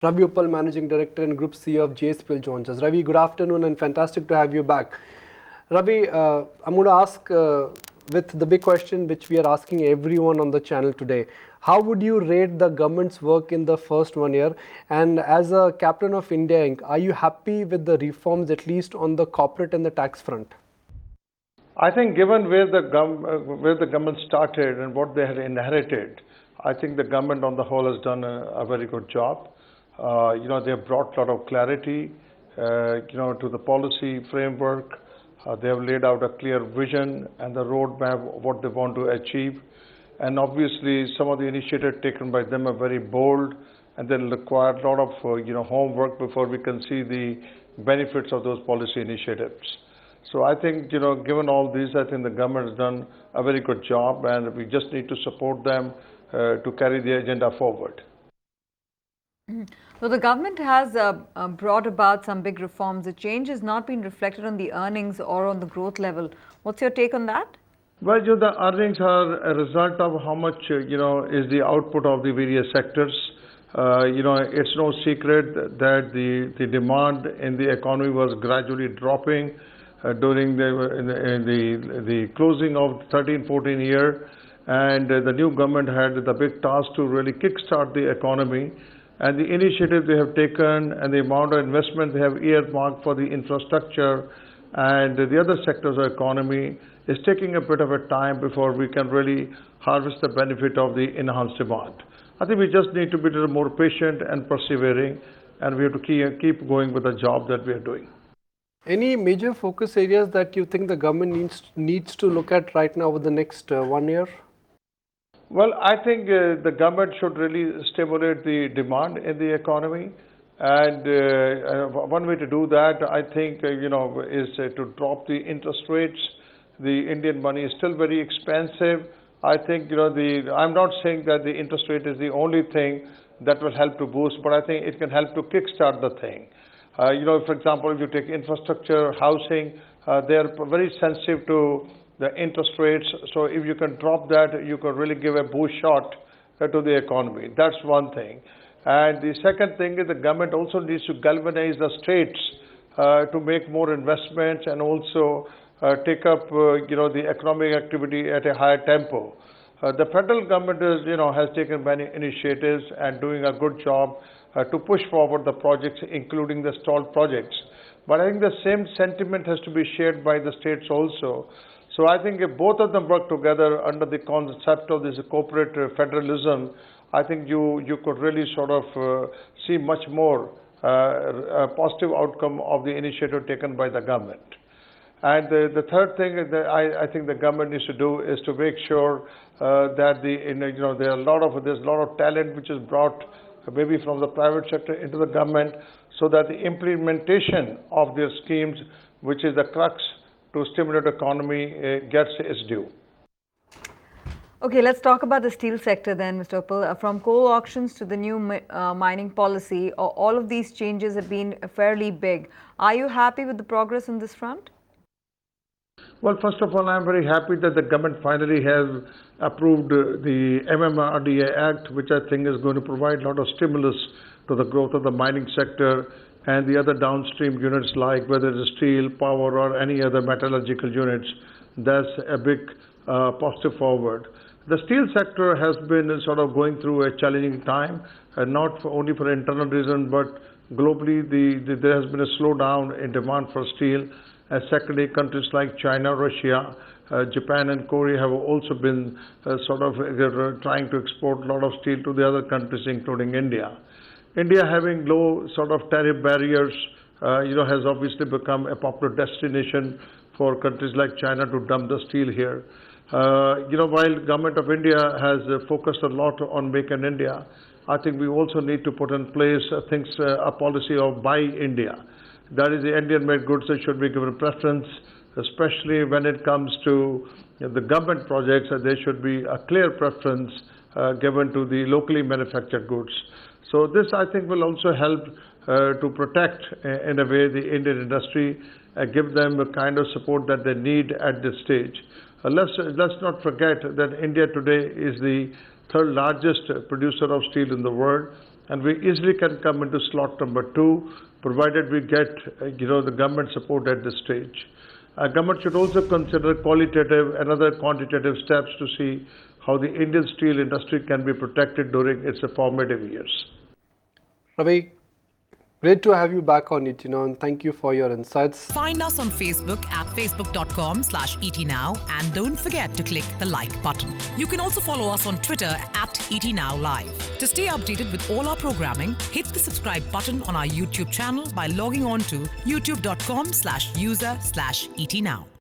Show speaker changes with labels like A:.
A: Ravi Uppal, Managing Director and Group CEO of JSPL joins us. Ravi, good afternoon and fantastic to have you back. Ravi, I'm going to ask with the big question which we are asking everyone on the channel today. How would you rate the government's work in the first 1 year? And as a captain of India Inc, are you happy with the reforms at least on the corporate and the tax front?
B: I think given where the government started and what they had inherited, I think the government on the whole has done a very good job. They have brought a lot of clarity, to the policy framework. They have laid out a clear vision and the roadmap of what they want to achieve. And obviously, some of the initiatives taken by them are very bold, and they'll require a lot of homework before we can see the benefits of those policy initiatives. So I think, given all these, I think the government has done a very good job, and we just need to support them to carry the agenda forward.
C: So the government has brought about some big reforms. The change has not been reflected on the earnings or on the growth level. What's your take on that?
B: Well, the earnings are a result of how much, is the output of the various sectors. It's no secret that the demand in the economy was gradually dropping during the closing of 13-14 year, and the new government had the big task to really kickstart the economy. And the initiative they have taken and the amount of investment they have earmarked for the infrastructure and the other sectors of economy is taking a bit of a time before we can really harvest the benefit of the enhanced demand. I think we just need to be a little more patient and persevering, and we have to keep going with the job that we are doing.
A: Any major focus areas that you think the government needs to look at right now over the next 1 year?
B: Well, I think the government should really stimulate the demand in the economy. And one way to do that, I think, is to drop the interest rates. The Indian money is still very expensive. I think, I'm not saying that the interest rate is the only thing that will help to boost, but I think it can help to kickstart the thing. For example, if you take infrastructure, housing, they are very sensitive to the interest rates. So if you can drop that, you can really give a boost shot to the economy. That's one thing. And the second thing is the government also needs to galvanize the states to make more investments and also take up, the economic activity at a higher tempo. The federal government has taken many initiatives and doing a good job to push forward the projects, including the stalled projects. But I think the same sentiment has to be shared by the states also. So I think if both of them work together under the concept of this corporate federalism, I think you could really sort of see much more positive outcome of the initiative taken by the government. And the third thing that I think the government needs to do is to make sure that there's a lot of talent which is brought maybe from the private sector into the government, so that the implementation of their schemes, which is the crux to stimulate economy, gets its due.
C: Okay, let's talk about the steel sector then, Mr. Uppal. From coal auctions to the new mining policy, all of these changes have been fairly big. Are you happy with the progress on this front?
B: Well, first of all, I'm very happy that the government finally has approved the MMRDA Act, which I think is going to provide a lot of stimulus to the growth of the mining sector and the other downstream units, like whether it's steel, power, or any other metallurgical units. That's a big positive forward. The steel sector has been sort of going through a challenging time, not only for internal reasons, but globally there has been a slowdown in demand for steel. And secondly, countries like China, Russia, Japan and Korea have also been trying to export a lot of steel to the other countries, including India. India, having low sort of tariff barriers, has obviously become a popular destination for countries like China to dump the steel here. While government of India has focused a lot on Make in India, I think we also need to put in place a policy of Buy India. That is, the Indian-made goods that should be given preference, especially when it comes to the government projects. There should be a clear preference given to the locally manufactured goods. So this, I think, will also help to protect, in a way, the Indian industry, give them the kind of support that they need at this stage. Let's not forget that India today is the third largest producer of steel in the world, and we easily can come into slot number 2, provided we get, the government support at this stage. Government should also consider qualitative and other quantitative steps to see how the Indian steel industry can be protected during its formative years.
A: Ravi, great to have you back on it, and thank you for your insights.
D: Find us on Facebook at facebook.com/ETNow and don't forget to click the like button. You can also follow us on Twitter at ETNowLive. To stay updated with all our programming, hit the subscribe button on our YouTube channel by logging on to youtube.com/user/ETNow.